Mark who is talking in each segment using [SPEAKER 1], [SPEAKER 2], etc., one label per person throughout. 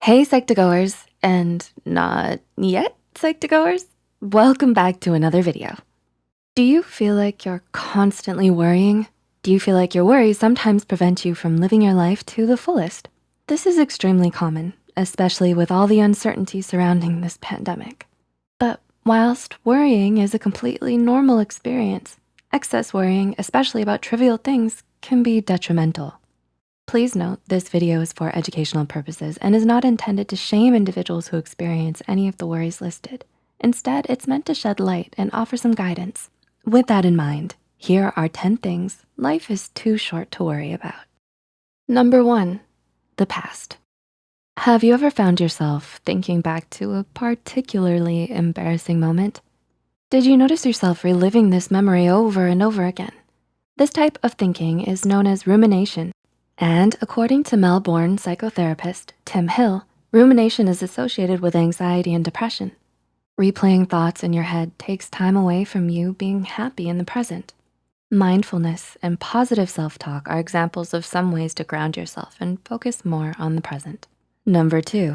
[SPEAKER 1] Hey Psych2Goers, and not yet Psych2Goers, welcome back to another video. Do you feel like you're constantly worrying? Do you feel like your worries sometimes prevent you from living your life to the fullest? This is extremely common, especially with all the uncertainty surrounding this pandemic. But whilst worrying is a completely normal experience, excess worrying, especially about trivial things, can be detrimental. Please note this video is for educational purposes and is not intended to shame individuals who experience any of the worries listed. Instead, it's meant to shed light and offer some guidance. With that in mind, here are 10 things life is too short to worry about. Number 1, the past. Have you ever found yourself thinking back to a particularly embarrassing moment? Did you notice yourself reliving this memory over and over again? This type of thinking is known as rumination. And according to Melbourne psychotherapist Tim Hill, rumination is associated with anxiety and depression. Replaying thoughts in your head takes time away from you being happy in the present. Mindfulness and positive self-talk are examples of some ways to ground yourself and focus more on the present. Number 2,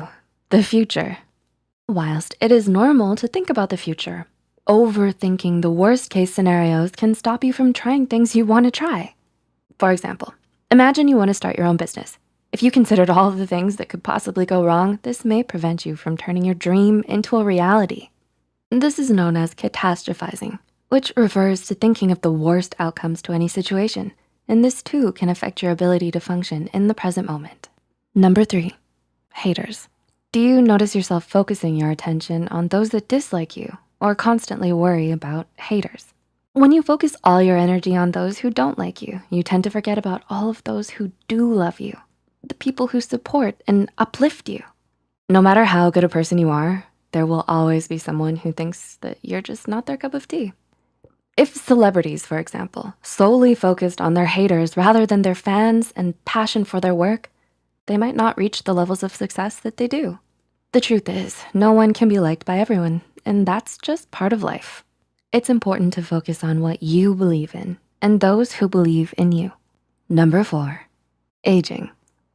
[SPEAKER 1] the future. Whilst it is normal to think about the future, overthinking the worst case scenarios can stop you from trying things you wanna try. For example, imagine you wanna start your own business. If you considered all of the things that could possibly go wrong, this may prevent you from turning your dream into a reality. This is known as catastrophizing, which refers to thinking of the worst outcomes to any situation. And this too can affect your ability to function in the present moment. Number 3, haters. Do you notice yourself focusing your attention on those that dislike you or constantly worry about haters? When you focus all your energy on those who don't like you, you tend to forget about all of those who do love you, the people who support and uplift you. No matter how good a person you are, there will always be someone who thinks that you're just not their cup of tea. If celebrities, for example, solely focused on their haters rather than their fans and passion for their work, they might not reach the levels of success that they do. The truth is, no one can be liked by everyone, and that's just part of life. It's important to focus on what you believe in and those who believe in you. Number 4, aging.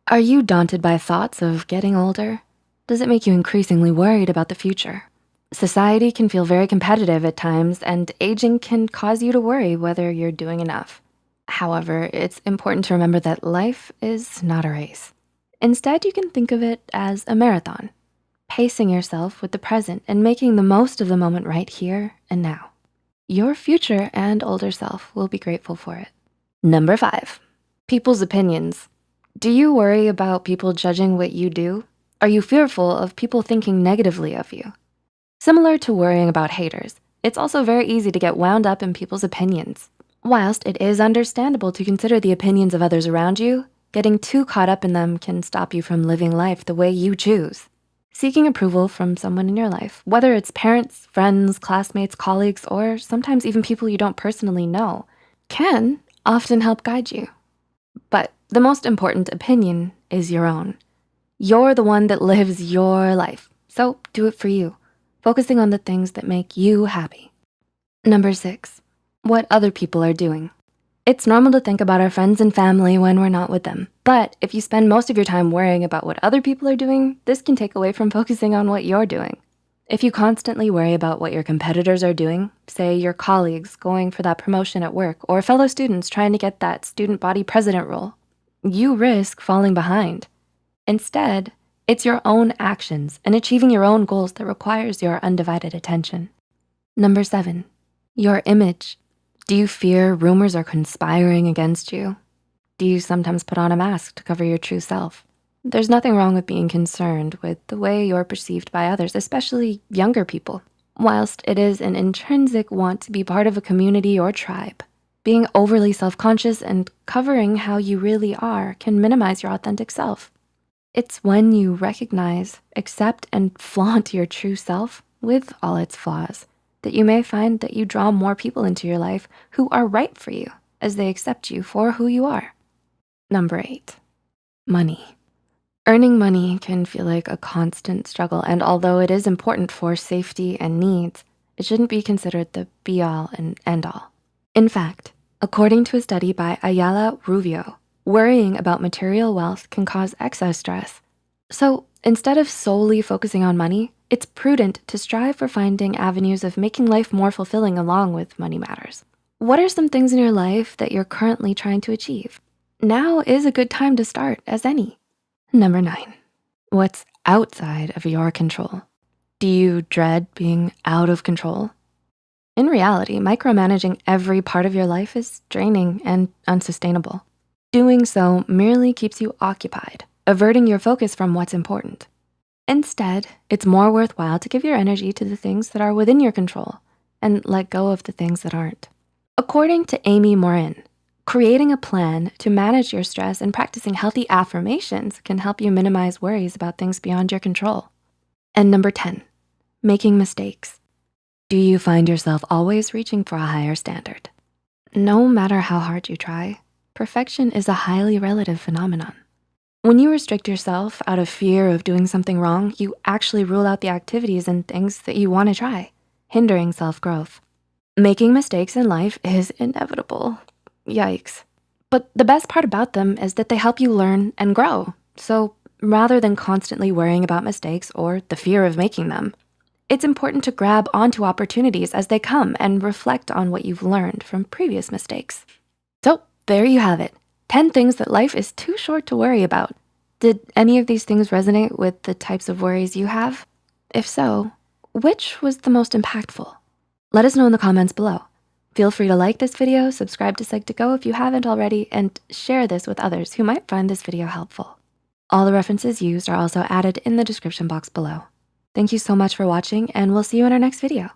[SPEAKER 1] Are you daunted by thoughts of getting older? Does it make you increasingly worried about the future? Society can feel very competitive at times, and aging can cause you to worry whether you're doing enough. However, it's important to remember that life is not a race. Instead, you can think of it as a marathon, pacing yourself with the present and making the most of the moment right here and now. Your future and older self will be grateful for it. Number 5, people's opinions. Do you worry about people judging what you do? Are you fearful of people thinking negatively of you? Similar to worrying about haters, it's also very easy to get wound up in people's opinions. Whilst it is understandable to consider the opinions of others around you, getting too caught up in them can stop you from living life the way you choose. Seeking approval from someone in your life, whether it's parents, friends, classmates, colleagues, or sometimes even people you don't personally know, can often help guide you. But the most important opinion is your own. You're the one that lives your life, so do it for you, focusing on the things that make you happy. Number 6, what other people are doing. It's normal to think about our friends and family when we're not with them. But if you spend most of your time worrying about what other people are doing, this can take away from focusing on what you're doing. If you constantly worry about what your competitors are doing, say your colleagues going for that promotion at work or fellow students trying to get that student body president role, you risk falling behind. Instead, it's your own actions and achieving your own goals that requires your undivided attention. Number 7, your image. Do you fear rumors are conspiring against you? Do you sometimes put on a mask to cover your true self? There's nothing wrong with being concerned with the way you're perceived by others, especially younger people. Whilst it is an intrinsic want to be part of a community or tribe, being overly self-conscious and covering how you really are can minimize your authentic self. It's when you recognize, accept, and flaunt your true self with all its flaws that you may find that you draw more people into your life who are right for you as they accept you for who you are. Number 8, money. Earning money can feel like a constant struggle, and although it is important for safety and needs, it shouldn't be considered the be-all and end-all. In fact, according to a study by Ayala Rubio, worrying about material wealth can cause excess stress. So Instead of solely focusing on money, it's prudent to strive for finding avenues of making life more fulfilling along with money matters. What are some things in your life that you're currently trying to achieve? Now is a good time to start as any. Number 9, what's outside of your control? Do you dread being out of control? In reality, micromanaging every part of your life is draining and unsustainable. Doing so merely keeps you occupied, averting your focus from what's important. Instead, it's more worthwhile to give your energy to the things that are within your control and let go of the things that aren't. According to Amy Morin, creating a plan to manage your stress and practicing healthy affirmations can help you minimize worries about things beyond your control. And number 10, making mistakes. Do you find yourself always reaching for a higher standard? No matter how hard you try, perfection is a highly relative phenomenon. When you restrict yourself out of fear of doing something wrong, you actually rule out the activities and things that you wanna try, hindering self-growth. Making mistakes in life is inevitable. Yikes. But the best part about them is that they help you learn and grow. So rather than constantly worrying about mistakes or the fear of making them, it's important to grab onto opportunities as they come and reflect on what you've learned from previous mistakes. So there you have it, 10 things that life is too short to worry about. Did any of these things resonate with the types of worries you have? If so, which was the most impactful? Let us know in the comments below. Feel free to like this video, subscribe to Psych2Go if you haven't already, and share this with others who might find this video helpful. All the references used are also added in the description box below. Thank you so much for watching, and we'll see you in our next video.